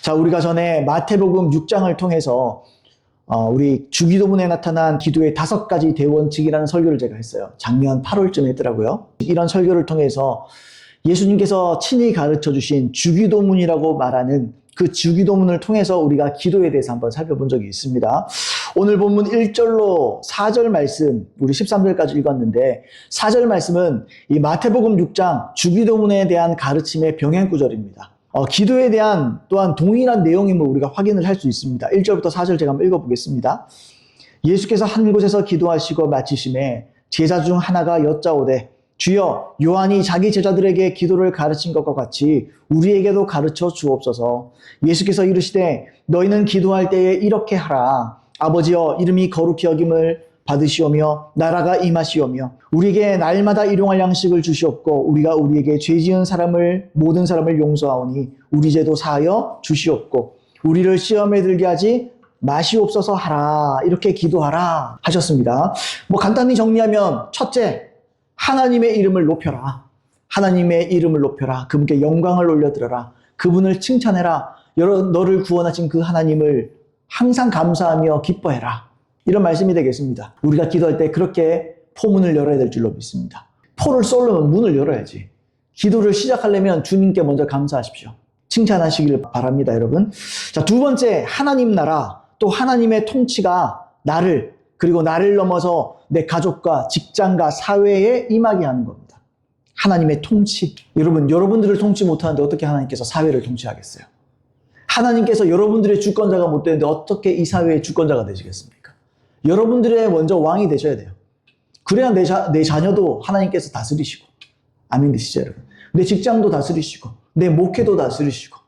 자, 우리가 전에 마태복음 6장을 통해서 우리 주기도문에 나타난 기도의 5가지 대원칙이라는 설교를 제가 했어요. 작년 8월쯤에 했더라고요. 이런 설교를 통해서 예수님께서 친히 가르쳐 주신 주기도문이라고 말하는 그 주기도문을 통해서 우리가 기도에 대해서 한번 살펴본 적이 있습니다. 오늘 본문 1절로 4절 말씀, 우리 13절까지 읽었는데 4절 말씀은 이 마태복음 6장 주기도문에 대한 가르침의 병행구절입니다. 기도에 대한 또한 동일한 내용임을 우리가 확인을 할 수 있습니다. 1절부터 4절 제가 한번 읽어보겠습니다. 예수께서 한 곳에서 기도하시고 마치심에 제자 중 하나가 여짜오되 주여, 요한이 자기 제자들에게 기도를 가르친 것과 같이 우리에게도 가르쳐 주옵소서. 예수께서 이르시되 너희는 기도할 때에 이렇게 하라. 아버지여, 이름이 거룩히 여김을 받으시오며 나라가 임하시오며 우리에게 날마다 일용할 양식을 주시옵고 우리가 우리에게 죄 지은 모든 사람을 용서하오니 우리 죄도 사하여 주시옵고 우리를 시험에 들게 하지 마시옵소서 하라. 이렇게 기도하라 하셨습니다. 간단히 정리하면 첫째, 하나님의 이름을 높여라. 하나님의 이름을 높여라. 그분께 영광을 올려드려라. 그분을 칭찬해라. 너를 구원하신 그 하나님을 항상 감사하며 기뻐해라. 이런 말씀이 되겠습니다. 우리가 기도할 때 그렇게 포문을 열어야 될 줄로 믿습니다. 포를 쏠려면 문을 열어야지. 기도를 시작하려면 주님께 먼저 감사하십시오. 칭찬하시길 바랍니다, 여러분. 자, 두 번째, 하나님 나라, 또 하나님의 통치가 그리고 나를 넘어서 내 가족과 직장과 사회에 임하게 하는 겁니다. 하나님의 통치. 여러분들을 통치 못하는데 어떻게 하나님께서 사회를 통치하겠어요? 하나님께서 여러분들의 주권자가 못 되는데 어떻게 이 사회의 주권자가 되시겠습니까? 여러분들의 먼저 왕이 되셔야 돼요. 그래야 내 자녀도 하나님께서 다스리시고, 아멘 되시죠, 여러분? 내 직장도 다스리시고, 내 목회도 다스리시고,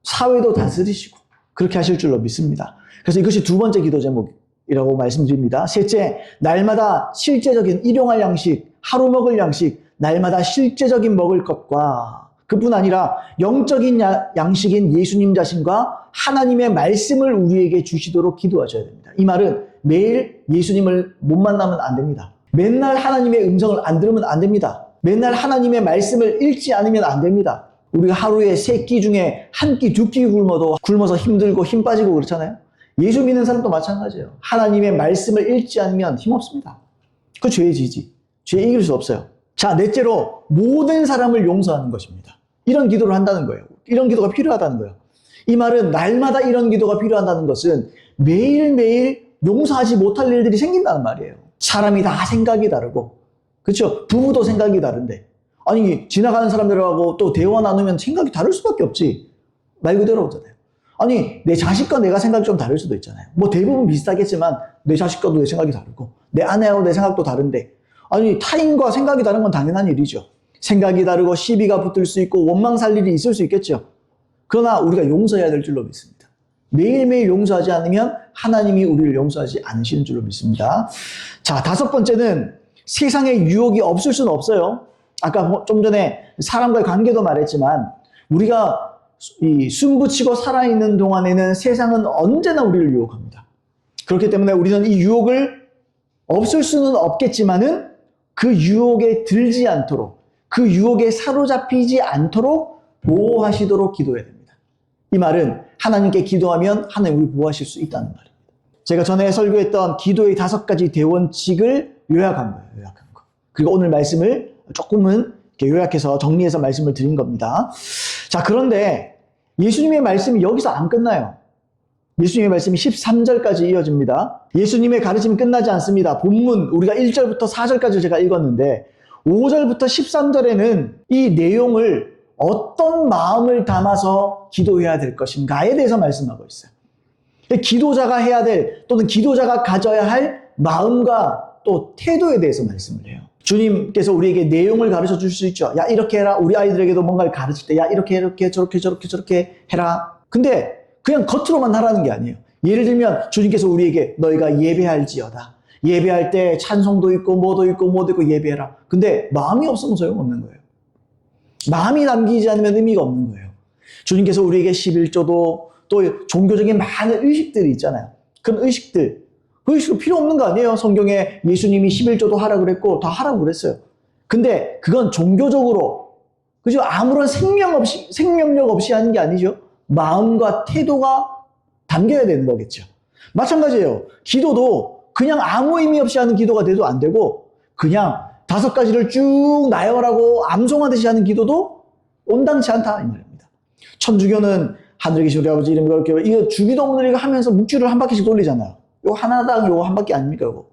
사회도 다스리시고, 그렇게 하실 줄로 믿습니다. 그래서 이것이 두 번째 기도 제목이라고 말씀드립니다. 셋째, 날마다 실제적인 일용할 양식, 하루 먹을 양식, 날마다 실제적인 먹을 것과 그뿐 아니라 영적인 양식인 예수님 자신과 하나님의 말씀을 우리에게 주시도록 기도하셔야 됩니다. 이 말은 매일 예수님을 못 만나면 안 됩니다. 맨날 하나님의 음성을 안 들으면 안 됩니다. 맨날 하나님의 말씀을 읽지 않으면 안 됩니다. 우리가 하루에 3끼 중에 1끼, 2끼 굶어서 힘들고 힘 빠지고 그렇잖아요. 예수 믿는 사람도 마찬가지예요. 하나님의 말씀을 읽지 않으면 힘없습니다. 그 죄의 지지. 죄 이길 수 없어요. 자, 넷째로 모든 사람을 용서하는 것입니다. 이런 기도를 한다는 거예요. 이런 기도가 필요하다는 거예요. 이 말은 날마다 이런 기도가 필요하다는 것은 매일매일 용서하지 못할 일들이 생긴다는 말이에요. 사람이 다 생각이 다르고, 그렇죠? 부부도 생각이 다른데, 아니 지나가는 사람들하고 또 대화 나누면 생각이 다를 수밖에 없지. 말 그대로 오잖아요. 아니 내 자식과 내가 생각이 좀 다를 수도 있잖아요. 대부분 비슷하겠지만 내 자식과도 내 생각이 다르고 내 아내하고 내 생각도 다른데, 아니 타인과 생각이 다른 건 당연한 일이죠. 생각이 다르고 시비가 붙을 수 있고 원망 살 일이 있을 수 있겠죠. 그러나 우리가 용서해야 될 줄로 믿습니다. 매일매일 용서하지 않으면 하나님이 우리를 용서하지 않으시는 줄로 믿습니다. 자, 5번째는 세상에 유혹이 없을 수는 없어요. 아까 좀 전에 사람과의 관계도 말했지만 우리가 숨붙이고 살아있는 동안에는 세상은 언제나 우리를 유혹합니다. 그렇기 때문에 우리는 이 유혹을 없을 수는 없겠지만은 그 유혹에 들지 않도록, 그 유혹에 사로잡히지 않도록 보호하시도록 기도해야 됩니다. 이 말은 하나님께 기도하면 하나님 우리 보호하실 수 있다는 말입니다. 제가 전에 설교했던 기도의 5가지 대원칙을 요약한 거예요. 그리고 오늘 말씀을 조금은 이렇게 요약해서 정리해서 말씀을 드린 겁니다. 자, 그런데 예수님의 말씀이 여기서 안 끝나요. 예수님의 말씀이 13절까지 이어집니다. 예수님의 가르침이 끝나지 않습니다. 본문 우리가 1절부터 4절까지 제가 읽었는데 5절부터 13절에는 이 내용을 어떤 마음을 담아서 기도해야 될 것인가에 대해서 말씀하고 있어요. 기도자가 해야 될 또는 기도자가 가져야 할 마음과 또 태도에 대해서 말씀을 해요. 주님께서 우리에게 내용을 가르쳐 줄 수 있죠. 야, 이렇게 해라. 우리 아이들에게도 뭔가를 가르칠 때 야, 이렇게 저렇게 해라. 근데 그냥 겉으로만 하라는 게 아니에요. 예를 들면 주님께서 우리에게 너희가 예배할지어다. 예배할 때 찬송도 있고 뭐도 있고 예배해라. 근데 마음이 없으면 소용없는 거예요. 마음이 담기지 않으면 의미가 없는 거예요. 주님께서 우리에게 11조도 또 종교적인 많은 의식들이 있잖아요. 그런 의식들 필요 없는 거 아니에요. 성경에 예수님이 11조도 하라고 그랬고 다 하라고 그랬어요. 근데 그건 종교적으로, 그죠? 아무런 생명력 없이 하는 게 아니죠. 마음과 태도가 담겨야 되는 거겠죠. 마찬가지예요. 기도도 그냥 아무 의미 없이 하는 기도가 돼도 안 되고 그냥 5가지를 쭉 나열하고 암송하듯이 하는 기도도 온당치 않다 이 말입니다. 천주교는 하늘에 계신 우리 아버지 이름 그렇게 이거 주기도문을 이거 하면서 묵주를 한 바퀴씩 돌리잖아요. 이거 하나당 이거 한 바퀴 아닙니까? 이거.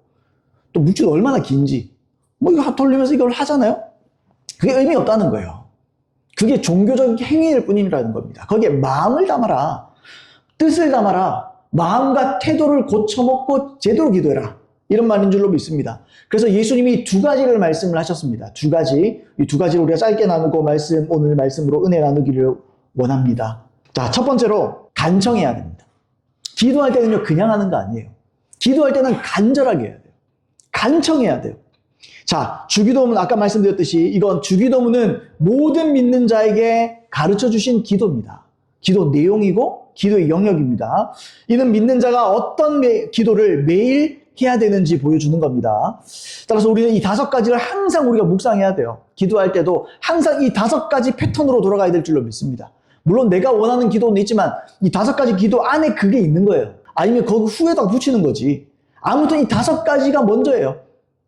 또 묵주가 얼마나 긴지 뭐 이거 돌리면서 이걸 하잖아요. 그게 의미 없다는 거예요. 그게 종교적 행위일 뿐이라는 겁니다. 거기에 마음을 담아라. 뜻을 담아라. 마음과 태도를 고쳐먹고 제대로 기도해라. 이런 말인 줄로 믿습니다. 그래서 예수님이 2가지를 말씀을 하셨습니다. 2가지. 이 2가지를 우리가 짧게 나누고 오늘 말씀으로 은혜 나누기를 원합니다. 자, 첫 번째로 간청해야 됩니다. 기도할 때는요, 그냥 하는 거 아니에요. 기도할 때는 간절하게 해야 돼요. 간청해야 돼요. 자, 주기도문 아까 말씀드렸듯이 이건 주기도문은 모든 믿는 자에게 가르쳐 주신 기도입니다. 기도 내용이고 기도의 영역입니다. 이는 믿는 자가 어떤 기도를 매일 해야 되는지 보여주는 겁니다. 따라서 우리는 이 5가지를 항상 우리가 묵상해야 돼요. 기도할 때도 항상 이 5가지 패턴으로 돌아가야 될 줄로 믿습니다. 물론 내가 원하는 기도는 있지만 이 5가지 기도 안에 그게 있는 거예요. 아니면 거기 후에다가 붙이는 거지. 아무튼 이 5가지가 먼저예요.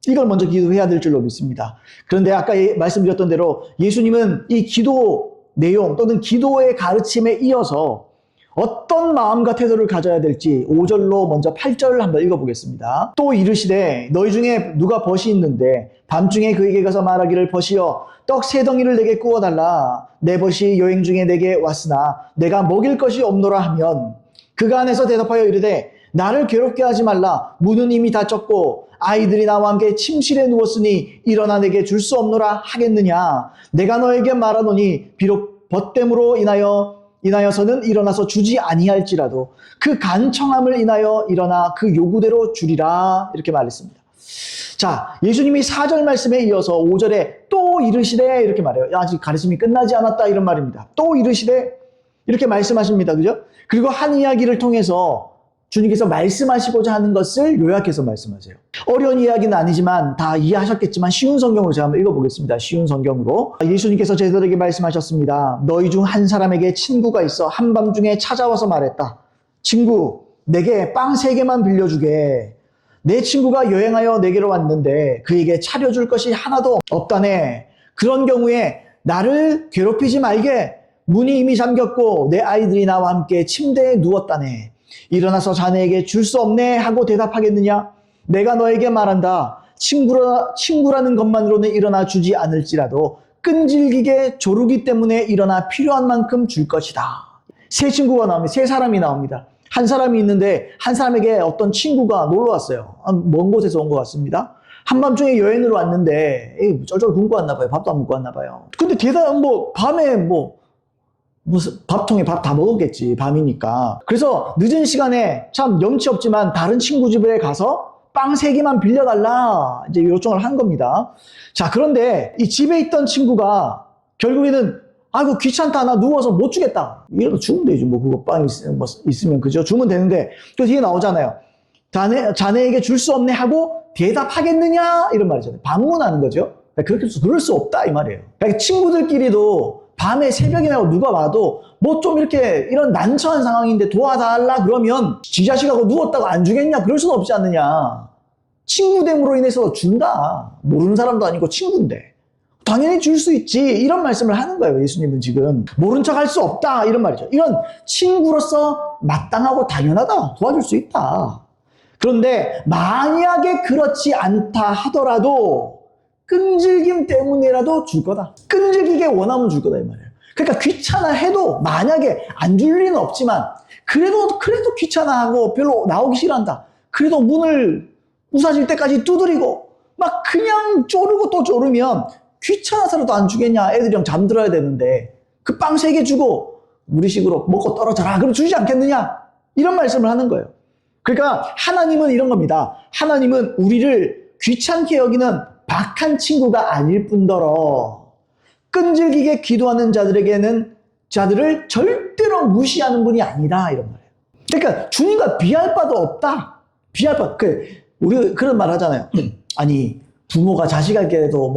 이걸 먼저 기도해야 될 줄로 믿습니다. 그런데 아까 말씀드렸던 대로 예수님은 이 기도 내용 또는 기도의 가르침에 이어서 어떤 마음과 태도를 가져야 될지 5절로 먼저 8절을 한번 읽어보겠습니다. 또 이르시되 너희 중에 누가 벗이 있는데 밤중에 그에게 가서 말하기를 벗이여 떡 3덩이를 내게 구워달라. 내 벗이 여행 중에 내게 왔으나 내가 먹일 것이 없노라 하면 그가 안에서 대답하여 이르되 나를 괴롭게 하지 말라. 문은 이미 닫혔고 아이들이 나와 함께 침실에 누웠으니 일어나 내게 줄 수 없노라 하겠느냐. 내가 너에게 말하노니 비록 벗됨으로 인하여서는 일어나서 주지 아니할지라도 그 간청함을 인하여 일어나 그 요구대로 주리라. 이렇게 말했습니다. 자, 예수님이 4절 말씀에 이어서 5절에 또 이르시되 이렇게 말해요. 아직 가르침이 끝나지 않았다 이런 말입니다. 또 이르시되 이렇게 말씀하십니다. 그죠? 그리고 한 이야기를 통해서 주님께서 말씀하시고자 하는 것을 요약해서 말씀하세요. 어려운 이야기는 아니지만 다 이해하셨겠지만 쉬운 성경으로 제가 한번 읽어보겠습니다. 쉬운 성경으로. 예수님께서 제자들에게 말씀하셨습니다. 너희 중 한 사람에게 친구가 있어 한밤중에 찾아와서 말했다. 친구, 내게 빵 3개만 빌려주게. 내 친구가 여행하여 내게로 왔는데 그에게 차려줄 것이 하나도 없다네. 그런 경우에 나를 괴롭히지 말게. 문이 이미 잠겼고 내 아이들이 나와 함께 침대에 누웠다네. 일어나서 자네에게 줄 수 없네 하고 대답하겠느냐? 내가 너에게 말한다. 친구라는 것만으로는 일어나 주지 않을지라도 끈질기게 조르기 때문에 일어나 필요한 만큼 줄 것이다. 3친구가 나옵니다. 3사람이 나옵니다. 한 사람이 있는데 한 사람에게 어떤 친구가 놀러 왔어요. 먼 곳에서 온 것 같습니다. 한밤중에 여행으로 왔는데 쩔쩔 굶고 왔나 봐요. 밥도 안 먹고 왔나 봐요. 근데 밤에 무슨 밥통에 밥 다 먹었겠지. 밤이니까. 그래서 늦은 시간에 참 염치 없지만 다른 친구 집에 가서 빵 3개만 빌려달라 이제 요청을 한 겁니다. 자, 그런데 이 집에 있던 친구가 결국에는 아이고 귀찮다 나 누워서 못 주겠다. 이래도 주면 되지. 그거 빵 있으면 그죠? 주면 되는데 또 뒤에 나오잖아요. 자네에게 줄 수 없네 하고 대답하겠느냐 이런 말이잖아요. 반문하는 거죠. 그럴 수 없다 이 말이에요. 그러니까 친구들끼리도 밤에 새벽이나 누가 와도 좀 이렇게 이런 난처한 상황인데 도와달라 그러면 지 자식하고 누웠다가 안 주겠냐? 그럴 수는 없지 않느냐. 친구됨으로 인해서 준다. 모르는 사람도 아니고 친구인데. 당연히 줄 수 있지. 이런 말씀을 하는 거예요. 예수님은 지금. 모른 척 할 수 없다. 이런 말이죠. 이건 친구로서 마땅하고 당연하다. 도와줄 수 있다. 그런데 만약에 그렇지 않다 하더라도 끈질김 때문이라도 줄 거다. 끈질기게 원하면 줄 거다 이 말이에요. 그러니까 귀찮아해도 만약에 안 줄 리는 없지만 그래도 귀찮아하고 별로 나오기 싫어한다. 그래도 문을 부사질 때까지 두드리고 막 그냥 쪼르고 또 쪼르면 귀찮아서라도 안 주겠냐. 애들이랑 잠들어야 되는데 그 빵 3개 주고 우리식으로 먹고 떨어져라. 그럼 주지 않겠느냐. 이런 말씀을 하는 거예요. 그러니까 하나님은 이런 겁니다. 하나님은 우리를 귀찮게 여기는 박한 친구가 아닐 뿐더러 끈질기게 기도하는 자들을 절대로 무시하는 분이 아니다 이런 말이에요. 그러니까 주님과 비할 바도 없다. 우리 그런 말 하잖아요. 아니 부모가 자식에게도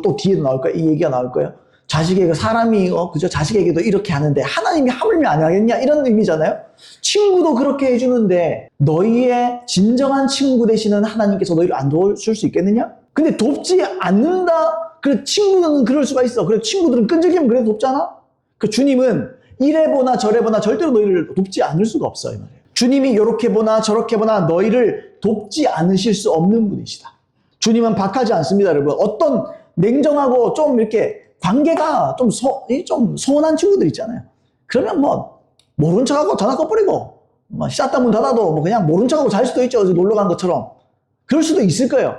또 뒤에도 나올 거야. 이 얘기가 나올 거예요. 자식에게 사람이 그저 자식에게도 이렇게 하는데 하나님이 하물며 안 하겠냐 이런 의미잖아요. 친구도 그렇게 해주는데 너희의 진정한 친구 되시는 하나님께서 너희를 안 도와줄 수 있겠느냐? 근데 돕지 않는다. 그래 친구는 그럴 수가 있어. 그래 친구들은 끈질기면 그래도 돕잖아. 그 주님은 이래 보나 저래 보나 절대로 너희를 돕지 않을 수가 없어 이 말이에요. 주님이 이렇게 보나 저렇게 보나 너희를 돕지 않으실 수 없는 분이시다. 주님은 박하지 않습니다, 여러분. 어떤 냉정하고 좀 이렇게 관계가 좀 소원한 친구들 있잖아요. 그러면 뭐 모른 척하고 전화 꺼버리고 뭐 샷다 문 닫아도 뭐 그냥 모른 척하고 잘 수도 있죠. 놀러 간 것처럼. 그럴 수도 있을 거예요.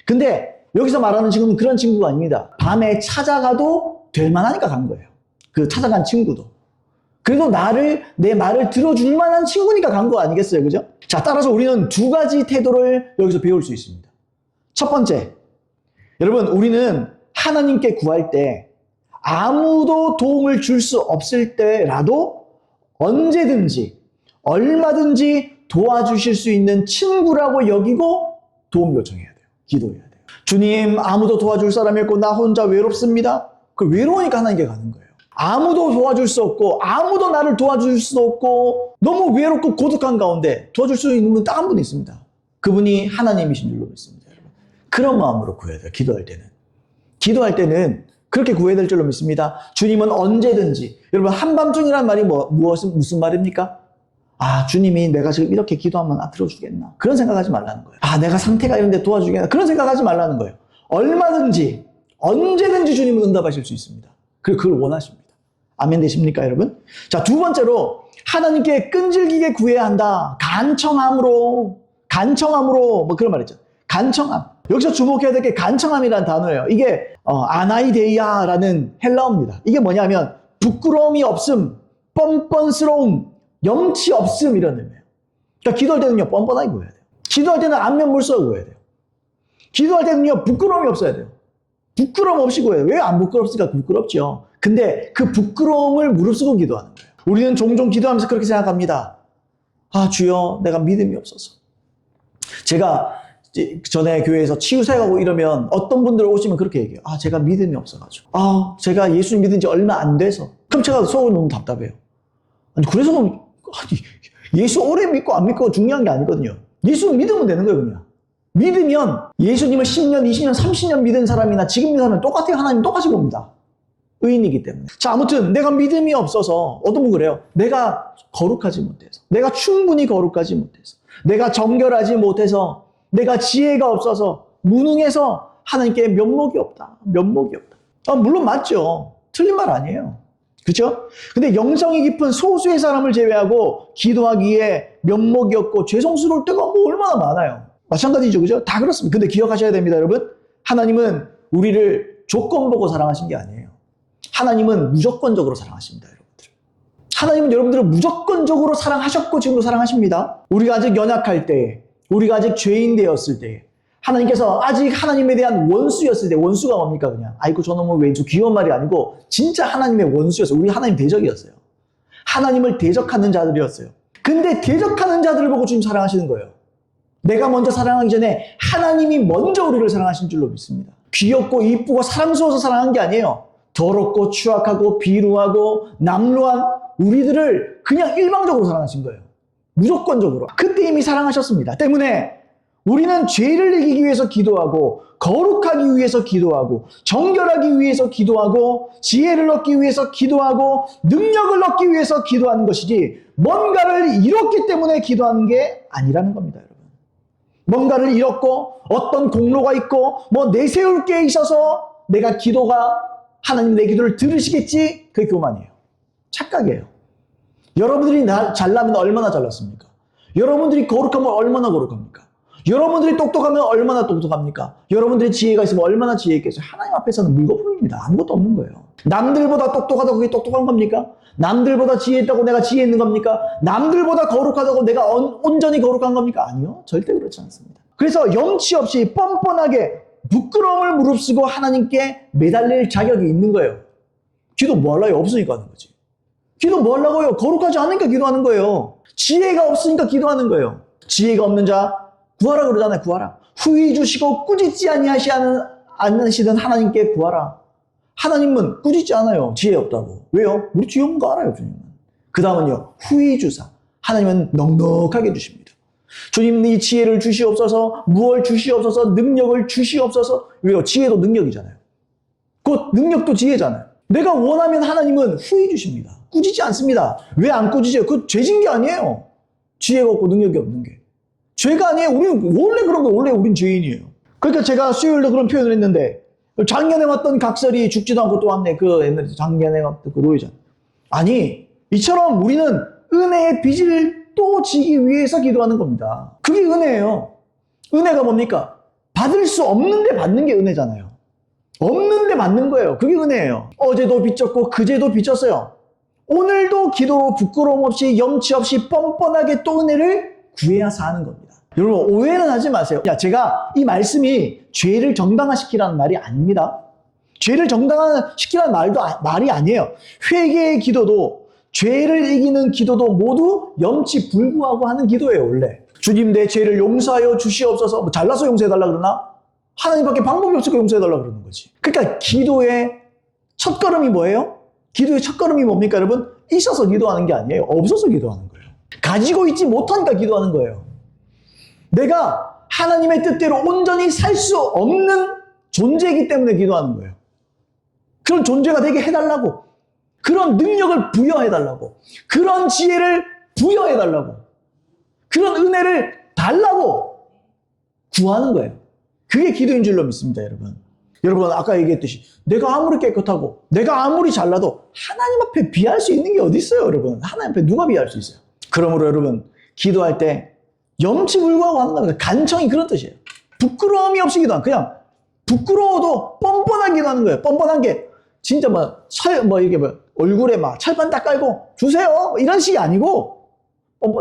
근데 여기서 말하는 친구는 그런 친구가 아닙니다. 밤에 찾아가도 될 만하니까 간 거예요. 그 찾아간 친구도. 그래도 내 말을 들어줄 만한 친구니까 간 거 아니겠어요? 그죠? 자, 따라서 우리는 두 가지 태도를 여기서 배울 수 있습니다. 첫 번째, 여러분, 우리는 하나님께 구할 때 아무도 도움을 줄 수 없을 때라도 언제든지, 얼마든지 도와주실 수 있는 친구라고 여기고 도움 요청해야 돼요. 기도해야 돼요. 주님, 아무도 도와줄 사람이 없고 나 혼자 외롭습니다. 그 외로우니까 하나님께 가는 거예요. 아무도 도와줄 수 없고 아무도 나를 도와줄 수 없고 너무 외롭고 고독한 가운데 도와줄 수 있는 분 딱 한 분 있습니다. 그분이 하나님이신 줄로 믿습니다. 여러분. 그런 마음으로 구해야 돼요. 기도할 때는 그렇게 구해야 될 줄로 믿습니다. 주님은 언제든지. 여러분 한밤중이라는 말이 무슨 말입니까? 아, 주님이 내가 지금 이렇게 기도하면 들어주겠나? 그런 생각하지 말라는 거예요. 아, 내가 상태가 이런데 도와주겠나? 그런 생각하지 말라는 거예요. 얼마든지 언제든지 주님은 응답하실 수 있습니다. 그리고 그걸 원하십니다. 아멘 되십니까, 여러분? 자, 두 번째로 하나님께 끈질기게 구해야 한다. 간청함으로 뭐 그런 말 있죠. 간청함. 여기서 주목해야 될 게 간청함이라는 단어예요. 이게 아나이데이아라는 헬라어입니다. 이게 뭐냐면 부끄러움이 없음, 뻔뻔스러움, 염치 없음 이런 의미예요. 그러니까 기도할 때는요 뻔뻔하게 구해야 돼요. 기도할 때는 안면 물썩 구해야 돼요. 기도할 때는요 부끄러움이 없어야 돼요. 부끄러움 없이 구해요. 왜 안 부끄럽습니까? 부끄럽죠. 근데 그 부끄러움을 무릅쓰고 기도하는 거예요. 우리는 종종 기도하면서 그렇게 생각합니다. 아, 주여, 내가 믿음이 없어서. 제가 전에 교회에서 치유사에 가고 이러면 어떤 분들 오시면 그렇게 얘기해요. 아, 제가 믿음이 없어가지고. 아, 제가 예수님 믿은 지 얼마 안 돼서. 그럼 제가 속으로 너무 답답해요. 아니, 그래서 예수 오래 믿고 안 믿고가 중요한 게 아니거든요. 예수 믿으면 되는 거예요, 그냥. 믿으면 예수님을 10년, 20년, 30년 믿은 사람이나 지금 믿는 사람은 똑같아요. 하나님 똑같이 봅니다. 의인이기 때문에. 자, 아무튼 내가 믿음이 없어서 어떤 분 그래요. 내가 거룩하지 못해서. 내가 충분히 거룩하지 못해서. 내가 정결하지 못해서. 내가 지혜가 없어서. 무능해서 하나님께 면목이 없다. 물론 맞죠. 틀린 말 아니에요. 그렇죠? 근데 영성이 깊은 소수의 사람을 제외하고 기도하기에 면목이 없고 죄송스러울 때가 뭐 얼마나 많아요. 마찬가지죠. 그죠? 다 그렇습니다. 근데 기억하셔야 됩니다, 여러분. 하나님은 우리를 조건 보고 사랑하신 게 아니에요. 하나님은 무조건적으로 사랑하십니다, 여러분들. 하나님은 여러분들을 무조건적으로 사랑하셨고 지금도 사랑하십니다. 우리가 아직 연약할 때, 우리가 아직 죄인 되었을 때, 하나님께서 아직 하나님에 대한 원수였을 때, 원수가 뭡니까 그냥? 아이고 저놈은 왜 귀여운 말이 아니고 진짜 하나님의 원수였어요. 우리 하나님 대적이었어요. 하나님을 대적하는 자들이었어요. 근데 대적하는 자들을 보고 주님 사랑하시는 거예요. 내가 먼저 사랑하기 전에 하나님이 먼저 우리를 사랑하신 줄로 믿습니다. 귀엽고 이쁘고 사랑스러워서 사랑한 게 아니에요. 더럽고 추악하고 비루하고 남루한 우리들을 그냥 일방적으로 사랑하신 거예요. 무조건적으로. 그때 이미 사랑하셨습니다. 때문에 우리는 죄를 이기기 위해서 기도하고 거룩하기 위해서 기도하고 정결하기 위해서 기도하고 지혜를 얻기 위해서 기도하고 능력을 얻기 위해서 기도하는 것이지 뭔가를 잃었기 때문에 기도하는 게 아니라는 겁니다, 여러분. 뭔가를 잃었고 어떤 공로가 있고 뭐 내세울 게 있어서 내가 기도가 하나님 내 기도를 들으시겠지? 그게 교만이에요. 착각이에요. 여러분들이 잘나면 얼마나 잘났습니까? 여러분들이 거룩하면 얼마나 거룩합니까? 여러분들이 똑똑하면 얼마나 똑똑합니까? 여러분들이 지혜가 있으면 얼마나 지혜 있겠어요? 하나님 앞에서는 물거품입니다. 아무것도 없는 거예요. 남들보다 똑똑하다고 그게 똑똑한 겁니까? 남들보다 지혜 있다고 내가 지혜 있는 겁니까? 남들보다 거룩하다고 내가 온전히 거룩한 겁니까? 아니요. 절대 그렇지 않습니다. 그래서 염치 없이 뻔뻔하게 부끄러움을 무릅쓰고 하나님께 매달릴 자격이 있는 거예요. 기도 뭐 하려고? 없으니까 하는 거지. 기도 뭐 하려고요? 거룩하지 않으니까 기도하는 거예요. 지혜가 없으니까 기도하는 거예요. 지혜가 없는 자 구하라 그러잖아요. 구하라. 후히 주시고 꾸짖지 않으시는 하나님께 구하라. 하나님은 꾸짖지 않아요. 지혜 없다고. 왜요? 우리 지혜 없는 거 알아요, 주님은. 그 다음은요, 후히 주사. 하나님은 넉넉하게 주십니다. 주님 이 지혜를 주시옵소서, 무엇 주시옵소서, 능력을 주시옵소서. 왜요? 지혜도 능력이잖아요. 곧 능력도 지혜잖아요. 내가 원하면 하나님은 후히 주십니다. 꾸짖지 않습니다. 왜 안 꾸짖어요? 그거 죄진 게 아니에요. 지혜가 없고 능력이 없는 게. 죄가 아니에요. 우리는 원래 그런 거, 원래 우린 죄인이에요. 그러니까 제가 수요일도 그런 표현을 했는데, 작년에 왔던 각설이 죽지도 않고 또 왔네. 그 옛날에 작년에 왔던 그 노예잖아. 아니, 이처럼 우리는 은혜의 빚을 또 지기 위해서 기도하는 겁니다. 그게 은혜예요. 은혜가 뭡니까? 받을 수 없는데 받는 게 은혜잖아요. 없는데 받는 거예요. 그게 은혜예요. 어제도 빚졌고 그제도 빚졌어요. 오늘도 기도로 부끄러움 없이 염치 없이 뻔뻔하게 또 은혜를 구해야 사는 겁니다. 여러분 오해는 하지 마세요. 제가 이 말씀이 죄를 정당화시키라는 말이 아닙니다. 죄를 정당화시키라는 말이 아니에요. 회개의 기도도 죄를 이기는 기도도 모두 염치 불구하고 하는 기도예요. 원래 주님 내 죄를 용서하여 주시옵소서. 잘나서 용서해달라 그러나? 하나님밖에 방법이 없으니까 용서해달라 그러는 거지. 그러니까 기도의 첫걸음이 뭐예요? 기도의 첫걸음이 뭡니까 여러분? 있어서 기도하는 게 아니에요. 없어서 기도하는 거예요. 가지고 있지 못하니까 기도하는 거예요. 내가 하나님의 뜻대로 온전히 살 수 없는 존재이기 때문에 기도하는 거예요. 그런 존재가 되게 해달라고. 그런 능력을 부여해달라고. 그런 지혜를 부여해달라고. 그런 은혜를 달라고 구하는 거예요. 그게 기도인 줄로 믿습니다, 여러분. 여러분, 아까 얘기했듯이 내가 아무리 깨끗하고 내가 아무리 잘나도 하나님 앞에 비할 수 있는 게 어디 있어요, 여러분? 하나님 앞에 누가 비할 수 있어요? 그러므로 여러분, 기도할 때 염치 불구하고 하는 겁니다. 간청이 그런 뜻이에요. 부끄러움이 없이 기도하는, 그냥 부끄러워도 뻔뻔하게 기도하는 거예요. 뻔뻔한 게 진짜 얼굴에 막 철판 딱 깔고 주세요 이런 식이 아니고,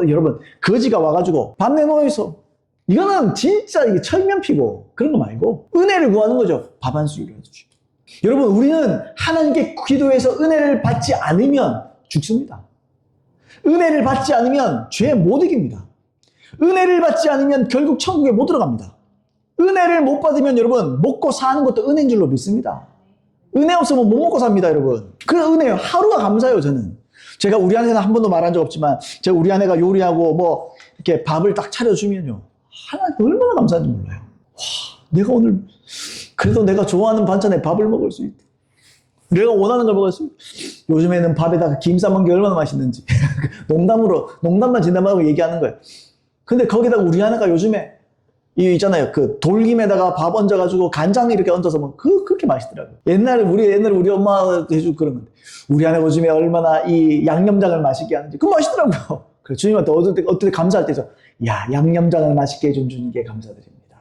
여러분 거지가 와가지고 밥 내놓으소, 이거는 진짜 이게 철면피고 그런 거 말고 은혜를 구하는 거죠. 밥 한 술 일어주시고. 여러분 우리는 하나님께 기도해서 은혜를 받지 않으면 죽습니다. 은혜를 받지 않으면 죄 못 이깁니다. 은혜를 받지 않으면 결국 천국에 못 들어갑니다. 은혜를 못 받으면 여러분 먹고 사는 것도 은혜인 줄로 믿습니다. 은혜 없으면 못 먹고 삽니다, 여러분. 그 은혜요. 하루가 감사해요, 저는. 제가 우리 아내는 한 번도 말한 적 없지만, 제가 우리 아내가 요리하고 이렇게 밥을 딱 차려주면요. 하나님 얼마나 감사한지 몰라요. 와, 내가 오늘, 그래도 내가 좋아하는 반찬에 밥을 먹을 수 있다. 내가 원하는 걸 먹을 수 있다. 요즘에는 밥에다가 김 싸먹는 게 얼마나 맛있는지. 농담만 진담하고 얘기하는 거예요. 근데 거기다가 우리 아내가 요즘에, 있잖아요. 그 돌김에다가 밥 얹어가지고 간장 이렇게 얹어서 먹으면 그렇게 맛있더라고요. 옛날에 우리 엄마가 해주고 그런 건데. 우리 아내가 요즘에 얼마나 이 양념장을 맛있게 하는지. 그거 맛있더라고요. 그래서 주님한테 어떨 때 감사할 때서, 양념장을 맛있게 해준 주님께 감사드립니다.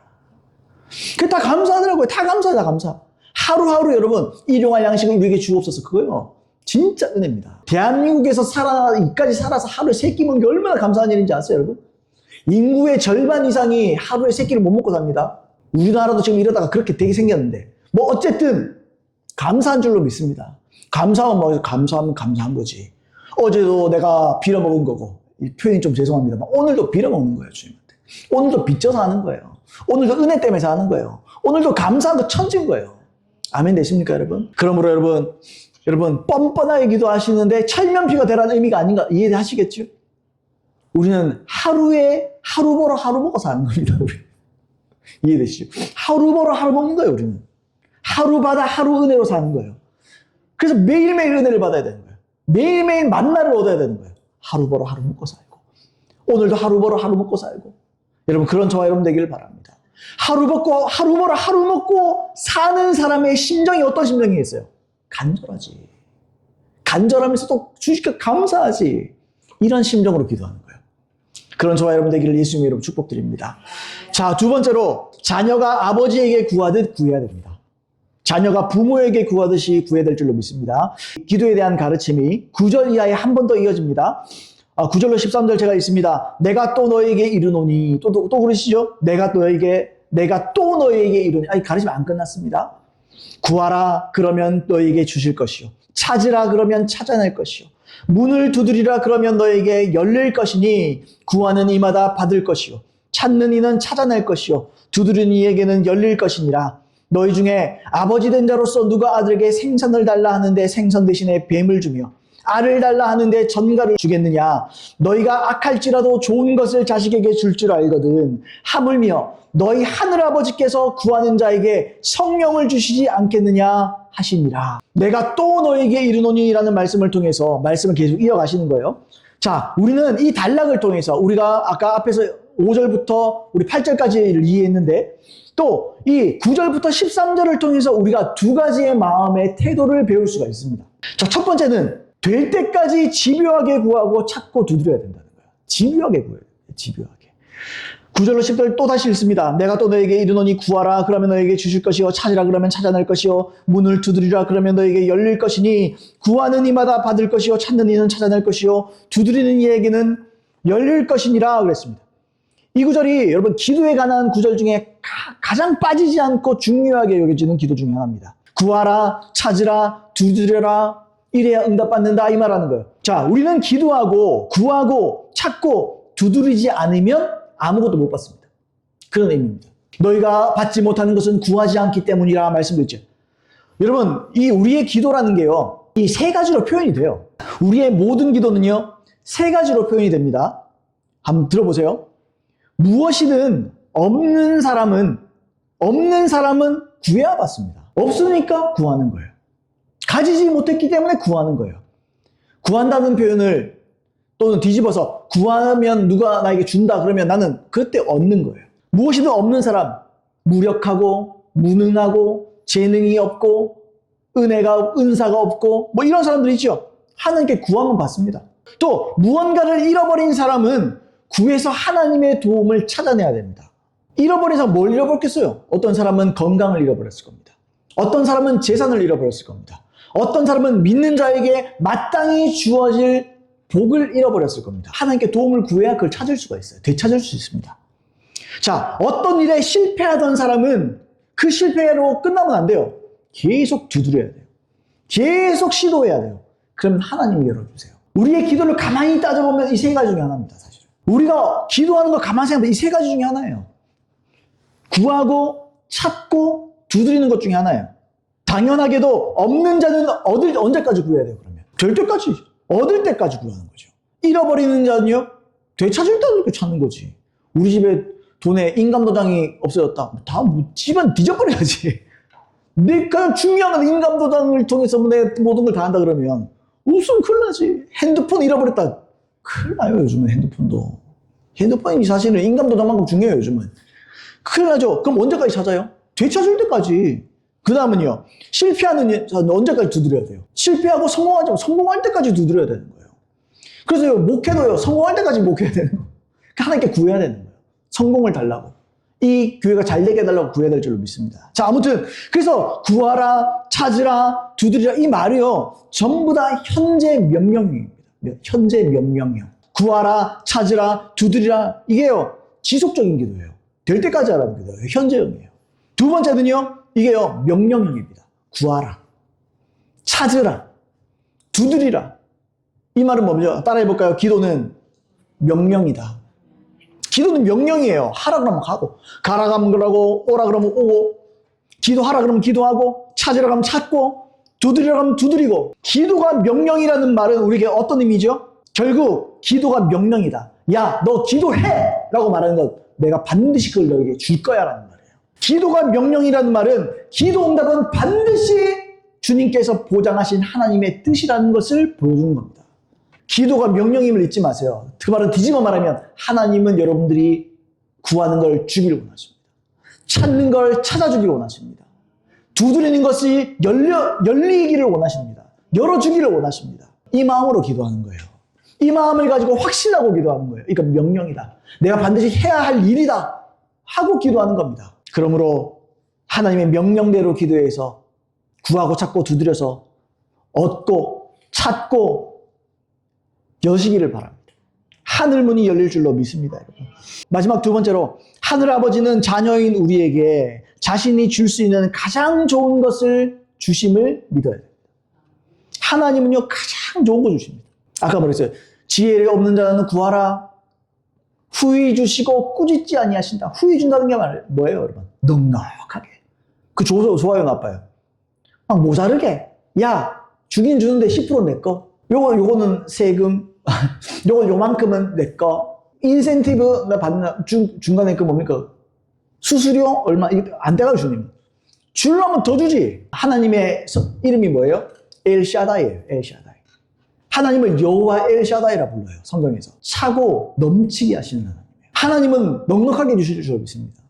그게 다 감사하더라고요. 다 감사. 하루하루 여러분, 일용할 양식을 우리에게 주옵소서. 그거요. 진짜 은혜입니다. 대한민국에서 이까지 살아서 하루에 3끼 먹는 게 얼마나 감사한 일인지 아세요, 여러분? 인구의 절반 이상이 하루에 3끼를 못 먹고 삽니다. 우리나라도 지금 이러다가 그렇게 되게 생겼는데, 어쨌든 감사한 줄로 믿습니다. 감사하면 감사한 거지. 어제도 내가 빌어먹은 거고, 이 표현이 좀 죄송합니다만 오늘도 빌어먹는 거예요, 주님한테. 오늘도 빚져서 하는 거예요. 오늘도 은혜 때문에 사는 거예요. 오늘도 감사한 거 천진 거예요. 아멘 되십니까, 여러분? 그러므로 여러분 뻔뻔하게 기도하시는데 철면피가 되라는 의미가 아닌가 이해하시겠죠? 우리는 하루 벌어 하루 먹어 사는 겁니다. 우리. 이해되시죠? 하루 벌어 하루 먹는 거예요. 우리는 하루 받아 하루 은혜로 사는 거예요. 그래서 매일매일 은혜를 받아야 되는 거예요. 매일매일 만나를 얻어야 되는 거예요. 하루 벌어 하루 먹고 살고, 오늘도 하루 벌어 하루 먹고 살고. 여러분 그런 저와 여러분 되기를 바랍니다. 하루 벌어 하루 먹고 사는 사람의 심정이 어떤 심정이겠어요? 간절하지. 간절하면서 또 주시니까 감사하지. 이런 심정으로 기도하는 거예요. 그런 저와 여러분 되기를 예수님의 이름으로 축복드립니다. 자, 두 번째로 자녀가 아버지에게 구하듯 구해야 됩니다. 자녀가 부모에게 구하듯이 구해야 될 줄로 믿습니다. 기도에 대한 가르침이 9절 이하에 한 번 더 이어집니다. 9절로 13절 제가 있습니다. 내가 또 너에게 이르노니, 또 그러시죠? 내가 또 너에게 이르노니. 가르침이 안 끝났습니다. 구하라 그러면 너에게 주실 것이요, 찾으라 그러면 찾아낼 것이요, 문을 두드리라 그러면 너에게 열릴 것이니, 구하는 이마다 받을 것이요, 찾는 이는 찾아낼 것이요, 두드리는 이에게는 열릴 것이니라. 너희 중에 아버지 된 자로서 누가 아들에게 생선을 달라 하는데 생선 대신에 뱀을 주며 알을 달라 하는데 전갈을 주겠느냐? 너희가 악할지라도 좋은 것을 자식에게 줄 줄 알거든. 하물며 너희 하늘아버지께서 구하는 자에게 성령을 주시지 않겠느냐 하시니라. 내가 또 너에게 이르노니라는 말씀을 통해서 말씀을 계속 이어가시는 거예요. 자, 우리는 이 단락을 통해서 우리가 아까 앞에서 5절부터 우리 8절까지를 이해했는데 또 이 9절부터 13절을 통해서 우리가 두 가지의 마음의 태도를 배울 수가 있습니다. 자, 첫 번째는 될 때까지 집요하게 구하고 찾고 두드려야 된다는 거예요. 집요하게 구해야 돼요. 집요하게. 9절로 10절 또 다시 읽습니다. 내가 또 너에게 이르노니 구하라 그러면 너에게 주실 것이요 찾으라 그러면 찾아낼 것이요 문을 두드리라 그러면 너에게 열릴 것이니 구하는 이마다 받을 것이요 찾는 이는 찾아낼 것이요 두드리는 이에게는 열릴 것이니라 그랬습니다. 이 구절이 여러분 기도에 관한 구절 중에 가장 빠지지 않고 중요하게 여겨지는 기도 중에 하나입니다. 구하라, 찾으라, 두드려라, 이래야 응답받는다 이 말하는 거예요. 자, 우리는 기도하고 구하고 찾고 두드리지 않으면 아무것도 못 받습니다. 그런 의미입니다. 너희가 받지 못하는 것은 구하지 않기 때문이라 말씀드렸죠. 여러분, 이 우리의 기도라는 게요, 이 세 가지로 표현이 돼요. 우리의 모든 기도는요, 세 가지로 표현이 됩니다. 한번 들어보세요. 무엇이든 없는 사람은 구해야 받습니다. 없으니까 구하는 거예요. 가지지 못했기 때문에 구하는 거예요. 구한다는 표현을 또는 뒤집어서 구하면 누가 나에게 준다 그러면 나는 그때 얻는 거예요. 무엇이든 없는 사람, 무력하고 무능하고 재능이 없고 은사가 없고 뭐 이런 사람들 있죠. 하나님께 구하면 받습니다. 또 무언가를 잃어버린 사람은 구해서 하나님의 도움을 찾아내야 됩니다. 잃어버려서 뭘 잃어버렸겠어요? 어떤 사람은 건강을 잃어버렸을 겁니다. 어떤 사람은 재산을 잃어버렸을 겁니다. 어떤 사람은 믿는 자에게 마땅히 주어질 복을 잃어버렸을 겁니다. 하나님께 도움을 구해야 그걸 찾을 수가 있어요. 되찾을 수 있습니다. 자, 어떤 일에 실패하던 사람은 그 실패로 끝나면 안 돼요. 계속 두드려야 돼요. 계속 시도해야 돼요. 그러면 하나님이 열어주세요. 우리의 기도를 가만히 따져보면 이 세 가지 중에 하나입니다. 사실은. 우리가 기도하는 걸 가만히 생각하면 이 세 가지 중에 하나예요. 구하고 찾고 두드리는 것 중에 하나예요. 당연하게도 없는 자는 언제까지 구해야 돼요? 그러면 될 때까지, 얻을 때까지 구하는 거죠. 잃어버리는 자는요, 되찾을 때도 찾는 거지. 우리 집에 돈에 인감도장이 없어졌다. 다 집안 뒤져버려야지. 내가 중요한 건 인감도장을 통해서 내 모든 걸 다 한다 그러면 웃으면 큰일 나지. 핸드폰 잃어버렸다. 큰일 나요, 요즘은 핸드폰도. 핸드폰이 사실은 인감도장만큼 중요해요, 요즘은. 큰일 나죠. 그럼 언제까지 찾아요? 되찾을 때까지. 그 다음은요, 실패하는 자는 언제까지 두드려야 돼요? 실패하고 성공하지, 성공할 때까지 두드려야 되는 거예요. 그래서 목회도요, 성공할 때까지 목회해야 되는 거예요. 하나님께 구해야 되는 거예요. 성공을 달라고. 이 교회가 잘 되게 해달라고 구해야 될 줄로 믿습니다. 자, 아무튼, 그래서 구하라, 찾으라, 두드리라, 이 말이요, 전부 다 현재 명령입니다. 현재 명령이요. 구하라, 찾으라, 두드리라, 이게요, 지속적인 기도예요. 될 때까지 하라는 기도예요. 현재형이에요. 두 번째는요, 이게요, 명령형입니다. 구하라, 찾으라, 두드리라. 이 말은 뭐죠? 따라해볼까요? 기도는 명령이다. 기도는 명령이에요. 하라 그러면 가고, 가라 그러면 가고, 오라 그러면 오고, 기도하라 그러면 기도하고, 찾으라 그러면 찾고, 두드리라 그러면 두드리고. 기도가 명령이라는 말은 우리에게 어떤 의미죠? 결국 기도가 명령이다. 야, 너 기도해! 라고 말하는 것, 내가 반드시 그걸 너에게 줄 거야 라는 말이에요. 기도가 명령이라는 말은 기도 응답은 반드시 주님께서 보장하신 하나님의 뜻이라는 것을 보여주는 겁니다. 기도가 명령임을 잊지 마세요. 그 말은 뒤집어 말하면 하나님은 여러분들이 구하는 걸 주기를 원하십니다. 찾는 걸 찾아주기를 원하십니다. 두드리는 것이 열리기를 원하십니다. 열어주기를 원하십니다. 이 마음으로 기도하는 거예요. 이 마음을 가지고 확신하고 기도하는 거예요. 그러니까 명령이다. 내가 반드시 해야 할 일이다. 하고 기도하는 겁니다. 그러므로 하나님의 명령대로 기도해서 구하고 찾고 두드려서 얻고 찾고 여시기를 바랍니다. 하늘문이 열릴 줄로 믿습니다, 여러분. 마지막 두 번째로, 하늘아버지는 자녀인 우리에게 자신이 줄 수 있는 가장 좋은 것을 주심을 믿어야 됩니다. 하나님은요, 가장 좋은 거 주십니다. 아까 말했어요. 지혜 없는 자는 구하라. 후히 주시고 꾸짖지 아니하신다. 후히 준다는 게 뭐예요, 여러분? 넉넉하게. 그 좋아요, 나빠요? 막 모자르게. 야, 주긴 주는데 10% 내 거. 요거는 세금. 요거 요만큼은 내 거. 인센티브 나 받는, 중간에 그 뭡니까? 수수료? 얼마? 안 돼가지고 주님. 주려면 더 주지. 하나님의 이름이 뭐예요? 엘샤다이예요. 엘샤다이. 하나님을 여호와 엘샤다이라 불러요. 성경에서. 차고 넘치게 하시는 하나님이에요. 하나님은 넉넉하게 주실 줄 믿습니다.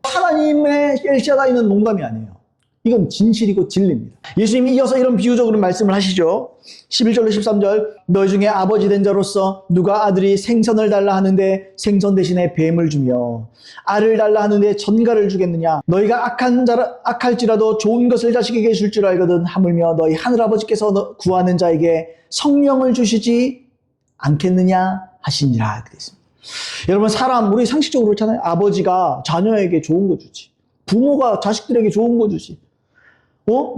하나님의 엘샤다이는 농담이 아니에요. 이건 진실이고 진리입니다. 예수님이 이어서 이런 비유적으로 말씀을 하시죠. 11절로 13절. 너희 중에 아버지 된 자로서 누가 아들이 생선을 달라 하는데 생선 대신에 뱀을 주며 알을 달라 하는데 전갈을 주겠느냐. 너희가 악할지라도 좋은 것을 자식에게 줄 줄 알거든. 하물며 너희 하늘아버지께서 구하는 자에게 성령을 주시지 않겠느냐 하시니라. 그랬습니다. 여러분, 우리 상식적으로 그렇잖아요. 아버지가 자녀에게 좋은 거 주지. 부모가 자식들에게 좋은 거 주지.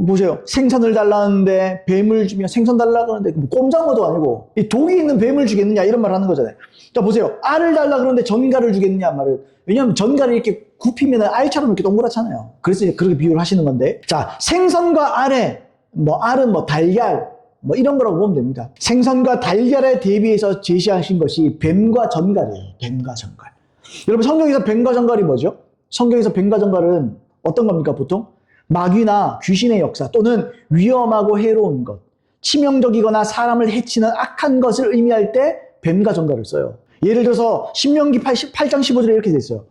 보세요. 생선을 달라는데 뱀을 주며 생선 달라 그러는데 꼼장어도 아니고 이 독이 있는 뱀을 주겠느냐 이런 말 하는 거잖아요. 자, 보세요. 알을 달라 그러는데 전갈을 주겠느냐 말을. 왜냐하면 전갈이 이렇게 굽히면 알처럼 이렇게 동그랗잖아요. 그래서 그렇게 비유를 하시는 건데. 자, 생선과 알에 알은 달걀 이런 거라고 보면 됩니다. 생선과 달걀에 대비해서 제시하신 것이 뱀과 전갈이에요. 뱀과 전갈. 여러분, 성경에서 뱀과 전갈이 뭐죠? 성경에서 뱀과 전갈은 어떤 겁니까, 보통? 마귀나 귀신의 역사 또는 위험하고 해로운 것, 치명적이거나 사람을 해치는 악한 것을 의미할 때 뱀과 전갈을 써요. 예를 들어서 신명기 8장 15절에 이렇게 돼 있어요.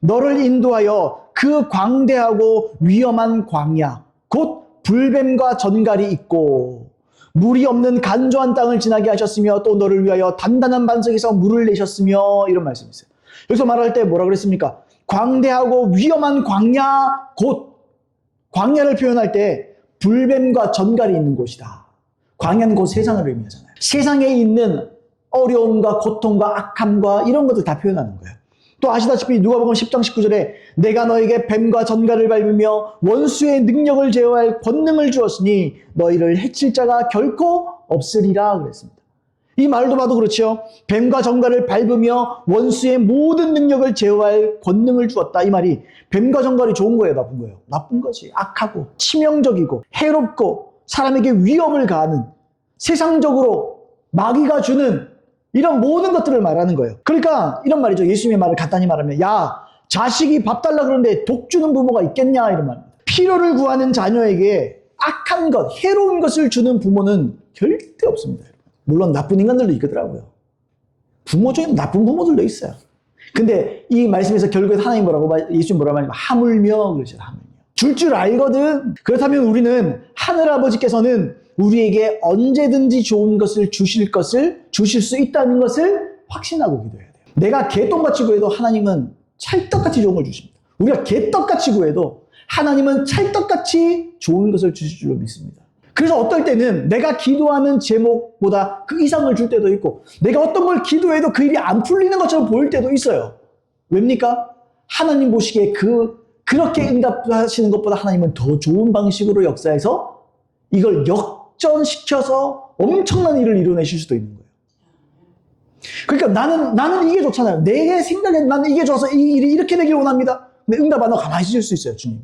너를 인도하여 그 광대하고 위험한 광야, 곧 불뱀과 전갈이 있고 물이 없는 간조한 땅을 지나게 하셨으며 또 너를 위하여 단단한 반석에서 물을 내셨으며 이런 말씀이 있어요. 여기서 말할 때 뭐라 그랬습니까? 광대하고 위험한 광야, 곧 광야를 표현할 때 불뱀과 전갈이 있는 곳이다. 광야는 곧 세상을 의미하잖아요. 세상에 있는 어려움과 고통과 악함과 이런 것들 다 표현하는 거예요. 또 아시다시피 누가복음 10장 19절에 내가 너에게 뱀과 전갈을 밟으며 원수의 능력을 제어할 권능을 주었으니 너희를 해칠 자가 결코 없으리라 그랬습니다. 이 말도 봐도 그렇죠. 뱀과 전갈을 밟으며 원수의 모든 능력을 제어할 권능을 주었다. 이 말이 뱀과 전갈이 좋은 거예요, 나쁜 거예요? 나쁜 거지. 악하고 치명적이고 해롭고 사람에게 위험을 가하는 세상적으로 마귀가 주는 이런 모든 것들을 말하는 거예요. 그러니까 이런 말이죠. 예수님의 말을 간단히 말하면 야, 자식이 밥 달라 그러는데 독 주는 부모가 있겠냐 이런 말입니다. 필요를 구하는 자녀에게 악한 것, 해로운 것을 주는 부모는 절대 없습니다. 물론 나쁜 인간들도 있더라고요. 부모 중에 나쁜 부모들도 있어요. 근데 이 말씀에서 결국에 하나님 예수님 뭐라고 하냐면 하물며 그러죠. 하물며. 줄 알거든. 그렇다면 우리는 하늘아버지께서는 우리에게 언제든지 좋은 것을 주실 수 있다는 것을 확신하고 기도해야 돼요. 내가 개똥같이 구해도 하나님은 찰떡같이 좋은 걸 주십니다. 우리가 개떡같이 구해도 하나님은 찰떡같이 좋은 것을 주실 줄로 믿습니다. 그래서 어떨 때는 내가 기도하는 제목보다 그 이상을 줄 때도 있고 내가 어떤 걸 기도해도 그 일이 안 풀리는 것처럼 보일 때도 있어요. 왜입니까? 하나님 보시기에 그렇게 응답하시는 것보다 하나님은 더 좋은 방식으로 역사해서 이걸 역전시켜서 엄청난 일을 이뤄내실 수도 있는 거예요. 그러니까 나는 이게 좋잖아요. 내 생각엔 나는 이게 좋아서 이 일이 이렇게 되길 원합니다. 근데 응답 안 하고 가만히 있을 수 있어요, 주님이.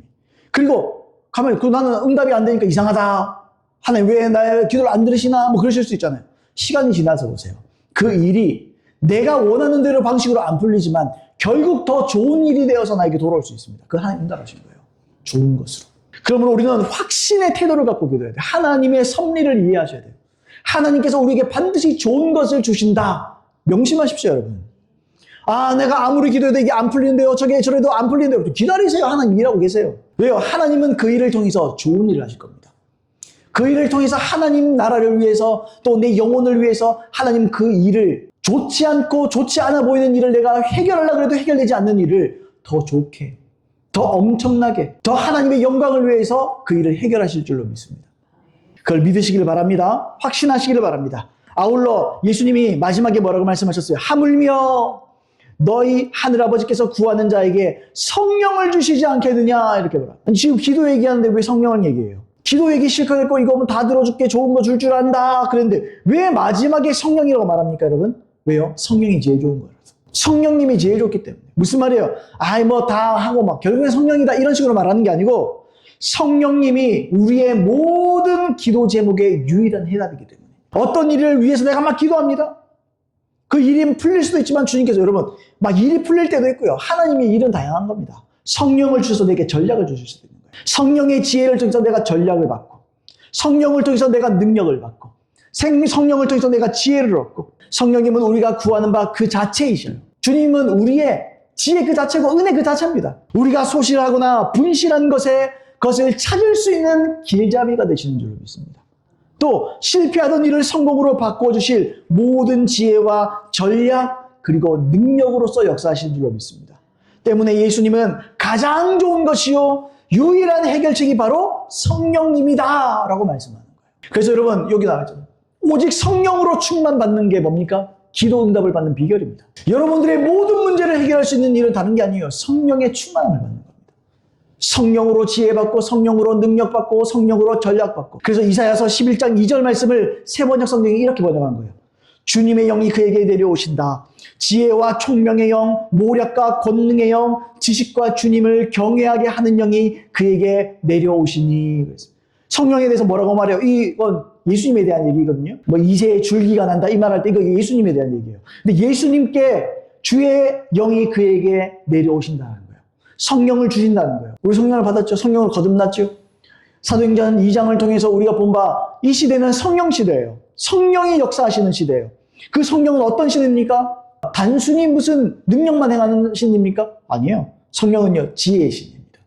그리고 가만히 나는 응답이 안 되니까 이상하다. 하나님 왜 나의 기도를 안 들으시나? 그러실 수 있잖아요. 시간이 지나서 보세요. 그 일이 내가 원하는 대로 방식으로 안 풀리지만 결국 더 좋은 일이 되어서 나에게 돌아올 수 있습니다. 그 하나님 응답하신 거예요. 좋은 것으로. 그러므로 우리는 확신의 태도를 갖고 기도해야 돼요. 하나님의 섭리를 이해하셔야 돼요. 하나님께서 우리에게 반드시 좋은 것을 주신다. 명심하십시오, 여러분. 내가 아무리 기도해도 이게 안 풀리는데요. 저래도 안 풀리는데요. 기다리세요. 하나님 일하고 계세요. 왜요? 하나님은 그 일을 통해서 좋은 일을 하실 겁니다. 그 일을 통해서 하나님 나라를 위해서 또 내 영혼을 위해서 하나님 그 일을 좋지 않고 좋지 않아 보이는 일을 내가 해결하려고 해도 해결되지 않는 일을 더 좋게, 더 엄청나게, 더 하나님의 영광을 위해서 그 일을 해결하실 줄로 믿습니다. 그걸 믿으시길 바랍니다. 확신하시기를 바랍니다. 아울러 예수님이 마지막에 뭐라고 말씀하셨어요? 하물며 너희 하늘아버지께서 구하는 자에게 성령을 주시지 않겠느냐 이렇게 말합니다. 지금 기도 얘기하는데 왜 성령을 얘기해요? 기도 얘기 실컷 했고 이거 다 들어줄게 좋은 거 줄 안다 그랬는데 왜 마지막에 성령이라고 말합니까 여러분? 왜요? 성령이 제일 좋은 거라서. 성령님이 제일 좋기 때문에. 무슨 말이에요? 다 하고 결국엔 성령이다 이런 식으로 말하는 게 아니고 성령님이 우리의 모든 기도 제목의 유일한 해답이기 때문에 어떤 일을 위해서 내가 막 기도합니다. 그 일이 풀릴 수도 있지만 주님께서 여러분 막 일이 풀릴 때도 있고요. 하나님의 일은 다양한 겁니다. 성령을 주셔서 내게 전략을 주실 수도 있는 거예요. 성령의 지혜를 통해서 내가 전략을 받고 성령을 통해서 내가 능력을 받고 성령을 통해서 내가 지혜를 얻고 성령님은 우리가 구하는 바 그 자체이셔요. 주님은 우리의 지혜 그 자체고 은혜 그 자체입니다. 우리가 소실하거나 분실한 것을 찾을 수 있는 길잡이가 되시는 줄 믿습니다. 또 실패하던 일을 성공으로 바꿔주실 모든 지혜와 전략 그리고 능력으로서 역사하시는 줄로 믿습니다. 때문에 예수님은 가장 좋은 것이요 유일한 해결책이 바로 성령님이다 라고 말씀하는 거예요. 그래서 여러분 여기 나와있잖아요. 오직 성령으로 충만받는 게 뭡니까? 기도 응답을 받는 비결입니다. 여러분들의 모든 문제를 해결할 수 있는 일은 다른 게 아니에요. 성령의 충만함을 받는 겁니다. 성령으로 지혜받고 성령으로 능력받고 성령으로 전략받고. 그래서 이사야서 11장 2절 말씀을 세번역 성경이 이렇게 번역한 거예요. 주님의 영이 그에게 내려오신다. 지혜와 총명의 영, 모략과 권능의 영, 지식과 주님을 경외하게 하는 영이 그에게 내려오시니. 성령에 대해서 뭐라고 말해요? 이건 예수님에 대한 얘기거든요. 뭐 이새의 줄기가 난다 이 말할 때 이거 예수님에 대한 얘기예요. 근데 예수님께 주의 영이 그에게 내려오신다는 거예요. 성령을 주신다는 거예요. 우리 성령을 받았죠. 성령을 거듭났죠. 사도행전 2장을 통해서 우리가 본 바 이 시대는 성령 시대예요. 성령이 역사하시는 시대예요. 그 성령은 어떤 신입니까? 단순히 무슨 능력만 행하는 신입니까? 아니에요. 성령은요 지혜의 신입니다.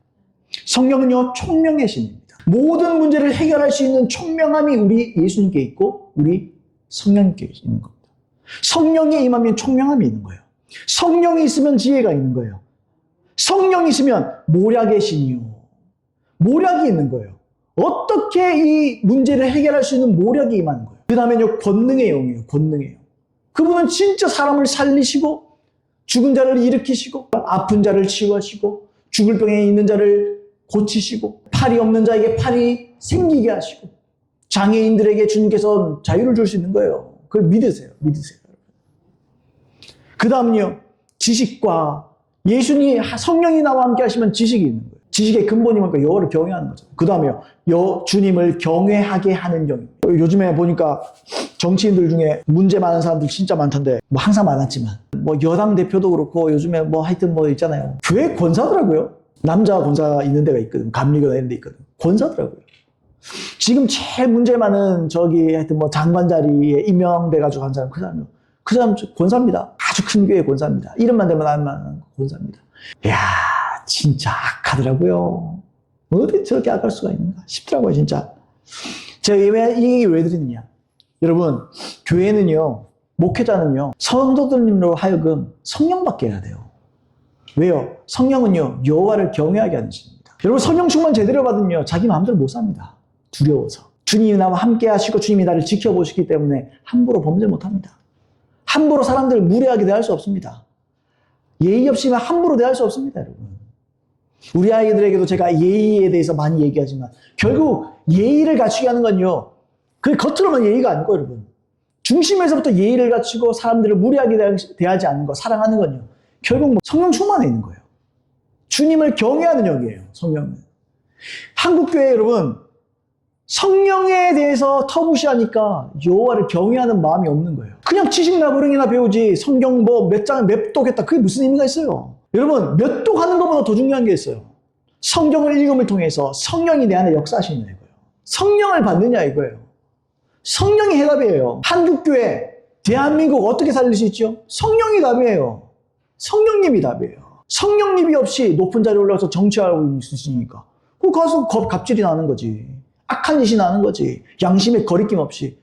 성령은요 총명의 신입니다. 모든 문제를 해결할 수 있는 총명함이 우리 예수님께 있고 우리 성령님께 있는 겁니다. 성령이 임하면 총명함이 있는 거예요. 성령이 있으면 지혜가 있는 거예요. 성령이 있으면 모략의 신이요. 모략이 있는 거예요. 어떻게 이 문제를 해결할 수 있는 모략이 임하는 거예요. 그 다음에는요 권능의 영이에요. 권능의 영. 그분은 진짜 사람을 살리시고 죽은 자를 일으키시고 아픈 자를 치유하시고 죽을 병에 있는 자를 고치시고 팔이 없는 자에게 팔이 생기게 하시고 장애인들에게 주님께서 자유를 줄 수 있는 거예요. 그걸 믿으세요. 믿으세요. 그 다음은요. 지식과 예수님 성령이 나와 함께 하시면 지식이 있는 거예요. 지식의 근본이 뭔가 여호와를 경외하는 거죠. 그 다음에요. 주님을 경외하게 하는 영입니다. 요즘에 보니까 정치인들 중에 문제 많은 사람들 진짜 많던데 뭐 항상 많았지만 뭐 여당 대표도 그렇고 요즘에 뭐 하여튼 뭐 있잖아요. 교회 권사더라고요. 남자 권사 있는 데가 있거든. 감리교나 이런 데 있거든. 권사더라고요. 지금 제일 문제 많은 하여튼 뭐 장관 자리에 임명돼가지고 한 사람, 그 사람 권사입니다. 아주 큰 교회 권사입니다. 이름만 대면 알만한 권사입니다. 이야, 진짜 악하더라고요. 어떻게 저렇게 악할 수가 있는가 싶더라고요, 진짜. 제가 이 얘기 왜 드리느냐. 여러분, 교회는요, 목회자는요, 성도들님으로 하여금 성령 받게 해야 돼요. 왜요? 성령은요, 여호와를 경외하게 하는 신입니다. 여러분, 성령 충만 제대로 받으면요, 자기 마음대로 못 삽니다. 두려워서. 주님이 나와 함께 하시고 주님이 나를 지켜보시기 때문에 함부로 범죄 못 합니다. 함부로 사람들을 무례하게 대할 수 없습니다. 예의 없이만 함부로 대할 수 없습니다, 여러분. 우리 아이들에게도 제가 예의에 대해서 많이 얘기하지만 결국 예의를 갖추게 하는 건요, 그 겉으로만 예의가 아니고 여러분. 중심에서부터 예의를 갖추고 사람들을 무례하게 대하지 않는 거, 사랑하는 건요. 결국 성령 충만에 있는 거예요. 주님을 경외하는 영이에요, 성령은. 한국교회 여러분, 성령에 대해서 터부시하니까 여호와를 경외하는 마음이 없는 거예요. 그냥 지식나부랭이나 배우지 성경 뭐 몇 장을 몇 독했다. 그게 무슨 의미가 있어요? 여러분, 몇 독하는 것보다 더 중요한 게 있어요. 성경을 읽음을 통해서 성령이 내 안에 역사하시는 이거예요. 성령을 받느냐 이거예요. 성령이 해답이에요. 한국교회, 대한민국 어떻게 살릴 수 있죠? 성령이 답이에요. 성령님이 답이에요. 성령님이 없이 높은 자리에 올라가서 정치하고 있으시니까 그 가서 갑질이 나는 거지. 악한 짓이 나는 거지. 양심의 거리낌 없이.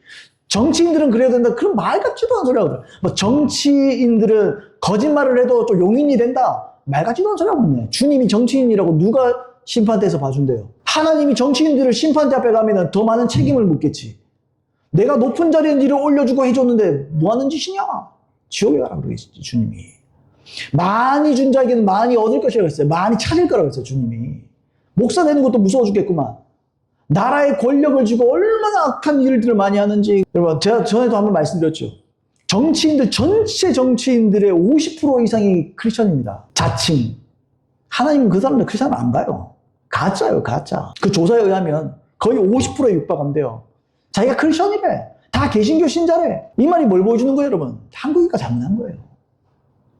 정치인들은 그래야 된다. 그럼 말 같지도 않은 소리 하거든. 뭐 정치인들은 거짓말을 해도 또 용인이 된다. 말 같지도 않은 소리 하고 있네. 주님이 정치인이라고 누가 심판대에서 봐준대요. 하나님이 정치인들을 심판대 앞에 가면 더 많은 책임을 묻겠지. 내가 높은 자리에 니를 올려주고 해줬는데 뭐 하는 짓이냐? 지옥에 가라 그러겠지, 주님이. 많이 준 자에게는 많이 얻을 것이라고 했어요. 많이 찾을 거라고 했어요, 주님이. 목사 되는 것도 무서워 죽겠구만. 나라의 권력을 쥐고 얼마나 악한 일들을 많이 하는지. 여러분, 제가 전에도 한번 말씀드렸죠. 정치인들, 전체 정치인들의 50% 이상이 크리스천입니다. 자칭. 하나님은 그 사람들 크리스천 안 가요. 가짜예요, 가짜. 그 조사에 의하면 거의 50%에 육박한대요. 자기가 크리스천이래. 다 개신교 신자래. 이 말이 뭘 보여주는 거예요, 여러분? 한국교회가 잘못한 거예요.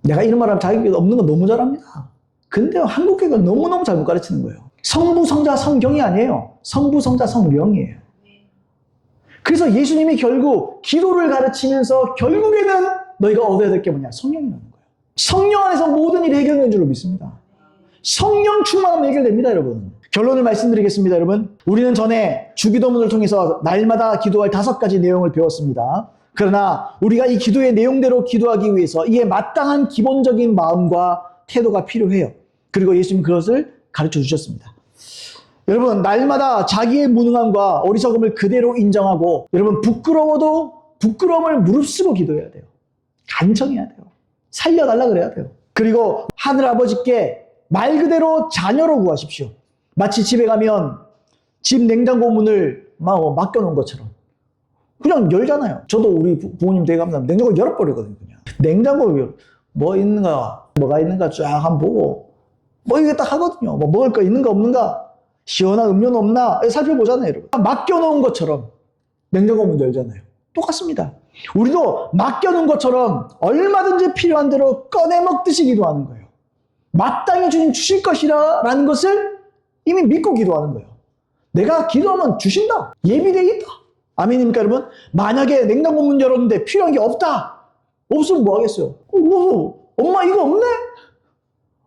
내가 이런 말 하면 자기 교회 없는 거 너무 잘합니다. 근데 한국교회가 너무너무 잘못 가르치는 거예요. 성부, 성자, 성경이 아니에요. 성부, 성자, 성령이에요. 그래서 예수님이 결국 기도를 가르치면서 결국에는 너희가 얻어야 될 게 뭐냐? 성령이라는 거예요. 성령 안에서 모든 일이 해결되는 줄로 믿습니다. 성령 충만하면 해결됩니다, 여러분. 결론을 말씀드리겠습니다, 여러분. 우리는 전에 주기도문을 통해서 날마다 기도할 5가지 내용을 배웠습니다. 그러나 우리가 이 기도의 내용대로 기도하기 위해서 이에 마땅한 기본적인 마음과 태도가 필요해요. 그리고 예수님은 그것을 가르쳐 주셨습니다. 여러분, 날마다 자기의 무능함과 어리석음을 그대로 인정하고, 여러분, 부끄러워도 부끄러움을 무릅쓰고 기도해야 돼요. 간청해야 돼요. 살려달라 그래야 돼요. 그리고 하늘아버지께 말 그대로 자녀로 구하십시오. 마치 집에 가면 집 냉장고 문을 맡겨놓은 것처럼 그냥 열잖아요. 저도 우리 부모님 댁에 가면 냉장고 열어버리거든요. 그냥 냉장고 뭐 있는가, 뭐가 있는가 쫙 한번 보고 뭐 이게 딱 하거든요. 뭐 먹을 거 있는가 없는가, 시원한 음료는 없나 살펴보잖아요, 여러분. 맡겨놓은 것처럼 냉장고 문 열잖아요. 똑같습니다. 우리도 맡겨놓은 것처럼 얼마든지 필요한 대로 꺼내 먹듯이 기도하는 거예요. 마땅히 주님 주실 것이라는 것을 이미 믿고 기도하는 거예요. 내가 기도하면 주신다. 예비되어 있다. 아멘입니까, 여러분? 만약에 냉장고 문 열었는데 필요한 게 없다. 없으면 뭐 하겠어요? 엄마 이거 없네?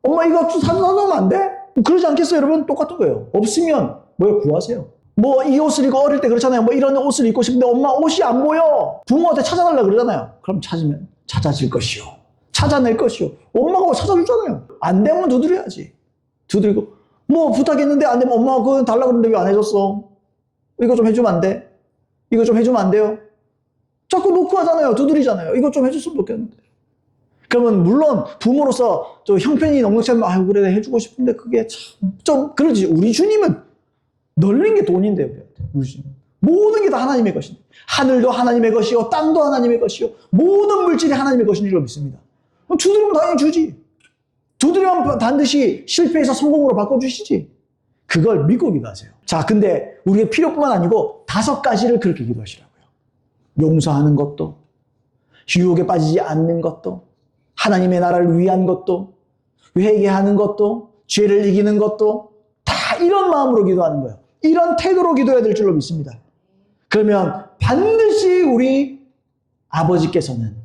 엄마 이거 사놓으면 안 돼? 그러지 않겠어요, 여러분? 똑같은 거예요. 없으면 뭘 구하세요. 뭐 이 옷을 입고 어릴 때 그렇잖아요. 뭐 이런 옷을 입고 싶은데 엄마 옷이 안 보여. 부모한테 찾아달라 그러잖아요. 그럼 찾으면 찾아질 것이요. 찾아낼 것이요. 엄마가 찾아주잖아요. 안 되면 두드려야지. 두드리고 뭐 부탁했는데 안 되면 엄마가 그거 달라 그러는데 왜 안 해줬어? 이거 좀 해주면 안 돼? 이거 좀 해주면 안 돼요? 자꾸 놓고 하잖아요. 두드리잖아요. 이거 좀 해줬으면 좋겠는데. 그러면 물론 부모로서 좀 형편이 넉넉치 않으면 아유 그래 해주고 싶은데 그게 참 좀 그러지. 우리 주님은 널린 게 돈인데 우리 주님. 모든 게 다 하나님의 것인데 하늘도 하나님의 것이요 땅도 하나님의 것이요 모든 물질이 하나님의 것인 줄로 믿습니다. 그럼 두드리면 당연히 주지. 두드리면 반드시 실패해서 성공으로 바꿔주시지. 그걸 믿고 기도하세요. 자, 근데 우리의 필요뿐만 아니고 5가지를 그렇게 기도하시라고요. 용서하는 것도, 유혹에 빠지지 않는 것도, 하나님의 나라를 위한 것도, 회개하는 것도, 죄를 이기는 것도 다 이런 마음으로 기도하는 거예요. 이런 태도로 기도해야 될 줄로 믿습니다. 그러면 반드시 우리 아버지께서는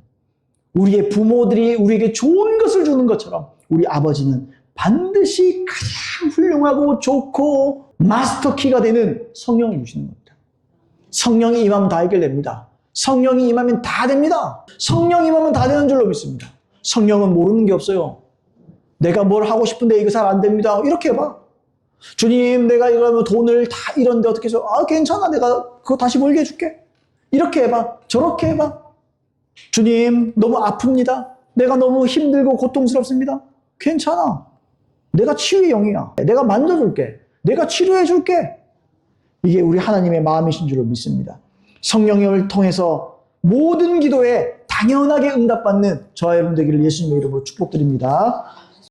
우리의 부모들이 우리에게 좋은 것을 주는 것처럼 우리 아버지는 반드시 가장 훌륭하고 좋고 마스터키가 되는 성령을 주시는 겁니다. 성령이 임하면 다 해결됩니다. 성령이 임하면 다 됩니다. 성령이 임하면 다 되는 줄로 믿습니다. 성령은 모르는 게 없어요. 내가 뭘 하고 싶은데 이거 잘 안 됩니다. 이렇게 해봐. 주님, 내가 이러면 돈을 다 이런데 어떻게 해서 괜찮아. 내가 그거 다시 벌게 해줄게. 이렇게 해봐. 저렇게 해봐. 주님, 너무 아픕니다. 내가 너무 힘들고 고통스럽습니다. 괜찮아. 내가 치유의 영이야. 내가 만져줄게. 내가 치료해줄게. 이게 우리 하나님의 마음이신 줄로 믿습니다. 성령을 통해서 모든 기도에 당연하게 응답받는 저와 여러분 되기를 예수님의 이름으로 축복드립니다.